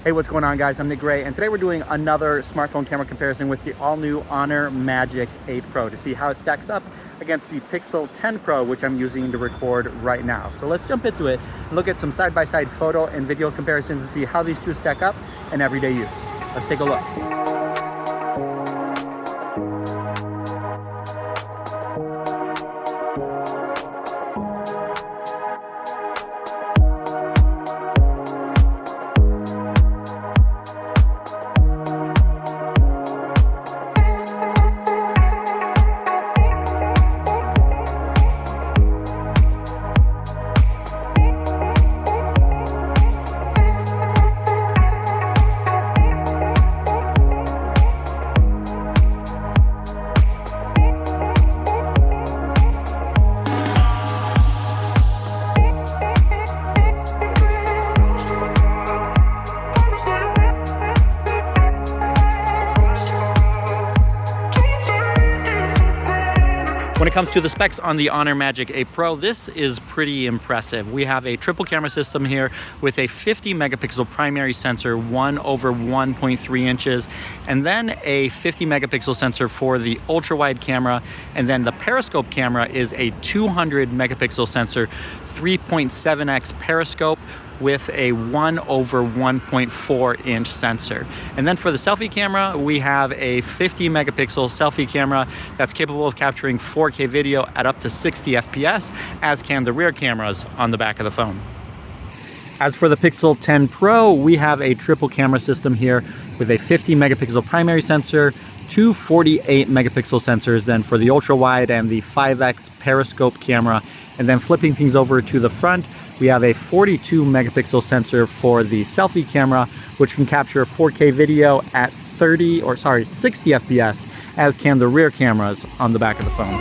Hey, what's going on, guys? I'm Nick Gray, and today we're doing another smartphone camera comparison with the all-new Honor Magic 8 Pro to see how it stacks up against the Pixel 10 Pro, which I'm using to record right now. So let's jump into it and look at some side-by-side photo and video comparisons to see how these two stack up in everyday use. Let's take a look. When it comes to the specs on the Honor Magic 8 Pro, this is pretty impressive. We have a triple camera system here with a 50 megapixel primary sensor, 1/1.3 inches, and then a 50 megapixel sensor for the ultra wide camera. And then the periscope camera is a 200 megapixel sensor, 3.7x periscope with a 1/1.4 inch sensor. And then for the selfie camera, we have a 50 megapixel selfie camera that's capable of capturing 4K video at up to 60 FPS, as can the rear cameras on the back of the phone. As for the Pixel 10 Pro, we have a triple camera system here with a 50 megapixel primary sensor, two 48 megapixel sensors then for the ultra wide and the 5x periscope camera. And then flipping things over to the front, we have a 42 megapixel sensor for the selfie camera, which can capture 4K video at 60 FPS, as can the rear cameras on the back of the phone.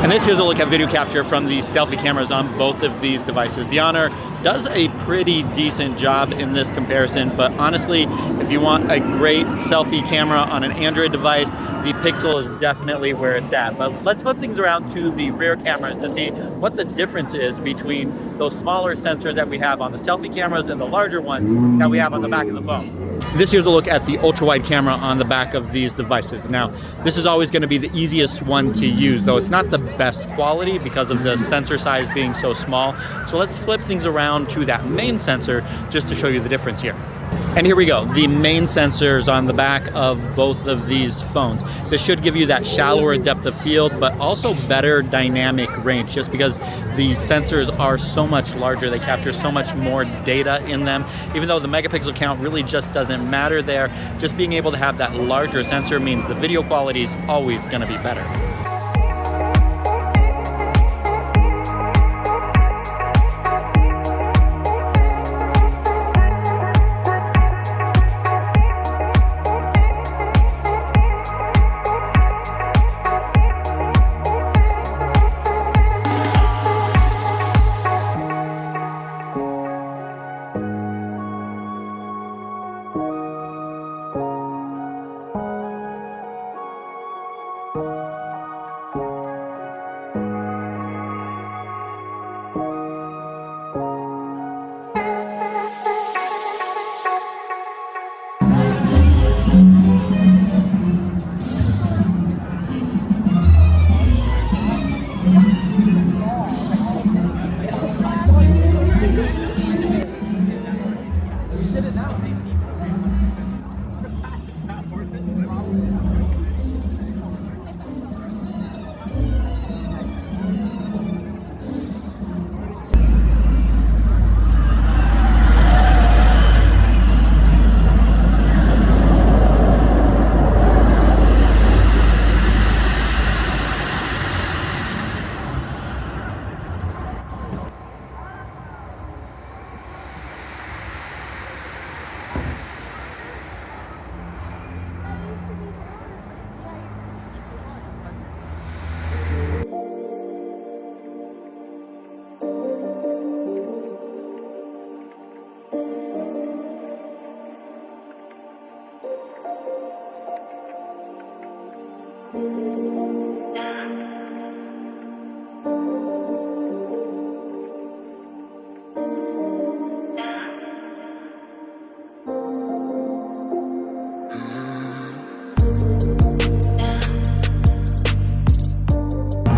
And this here's a look at video capture from the selfie cameras on both of these devices. The Honor does a pretty decent job in this comparison, but honestly, if you want a great selfie camera on an Android device, the Pixel is definitely where it's at. But let's flip things around to the rear cameras to see what the difference is between those smaller sensors that we have on the selfie cameras and the larger ones that we have on the back of the phone. This here's a look at the ultra-wide camera on the back of these devices. Now, this is always going to be the easiest one to use, though it's not the best quality because of the sensor size being so small. So let's flip things around to that main sensor just to show you the difference here. And here we go, the main sensors on the back of both of these phones. This should give you that shallower depth of field, but also better dynamic range, just because these sensors are so much larger. They capture so much more data in them. Even though the megapixel count really just doesn't matter there, just being able to have that larger sensor means the video quality is always gonna be better.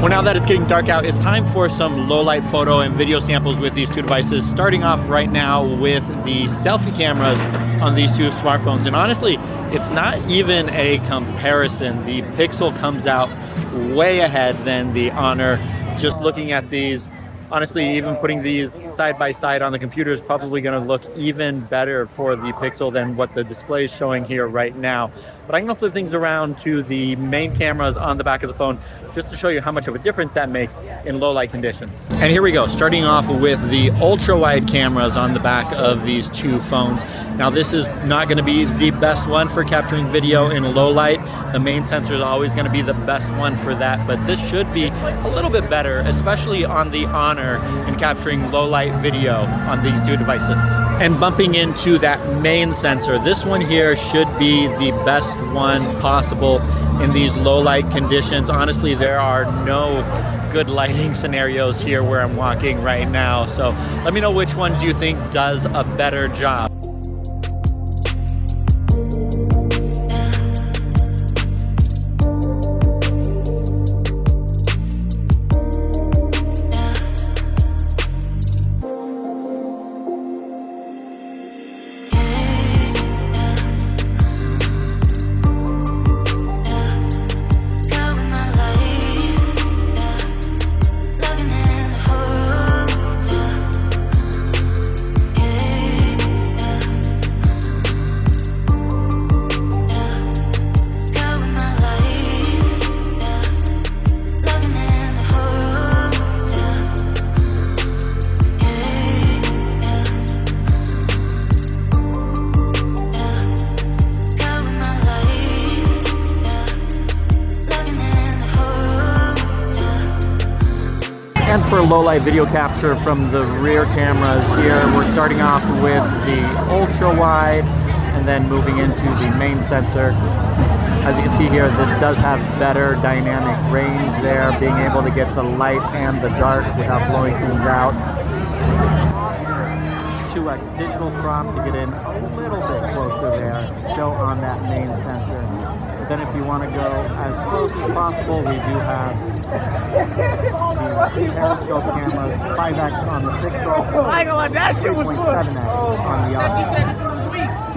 Well, now that it's getting dark out, it's time for some low light photo and video samples with these two devices, starting off right now with the selfie cameras on these two smartphones. And honestly, it's not even a comparison. The Pixel comes out way ahead than the Honor. Just looking at these, honestly, even putting these side by side on the computer is probably going to look even better for the Pixel than what the display is showing here right now. But I'm going to flip things around to the main cameras on the back of the phone just to show you how much of a difference that makes in low light conditions. And here we go, starting off with the ultra wide cameras on the back of these two phones. Now this is not going to be the best one for capturing video in low light. The main sensor is always going to be the best one for that, but this should be a little bit better, especially on the Honor in capturing low light video on these two devices. And bumping into that main sensor, this one here should be the best one possible in these low light conditions. Honestly, there are no good lighting scenarios here where I'm walking right now. So let me know which ones you think does a better job. And for low light video capture from the rear cameras here, we're starting off with the ultra wide and then moving into the main sensor. As you can see here, this does have better dynamic range there, being able to get the light and the dark without blowing things out. 2x digital crop to get in a little bit closer there, still on that main sensor. But then if you want to go as close as possible, we do have the periscope cameras, 5x on the Pixel, 3.7x on the Honor.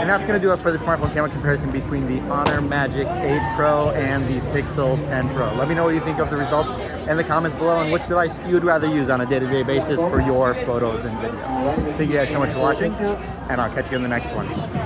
And that's going to do it for the smartphone camera comparison between the Honor Magic 8 Pro and the Pixel 10 Pro. Let me know what you think of the results in the comments below and which device you'd rather use on a day-to-day basis for your photos and videos. Thank you guys so much for watching, and I'll catch you in the next one.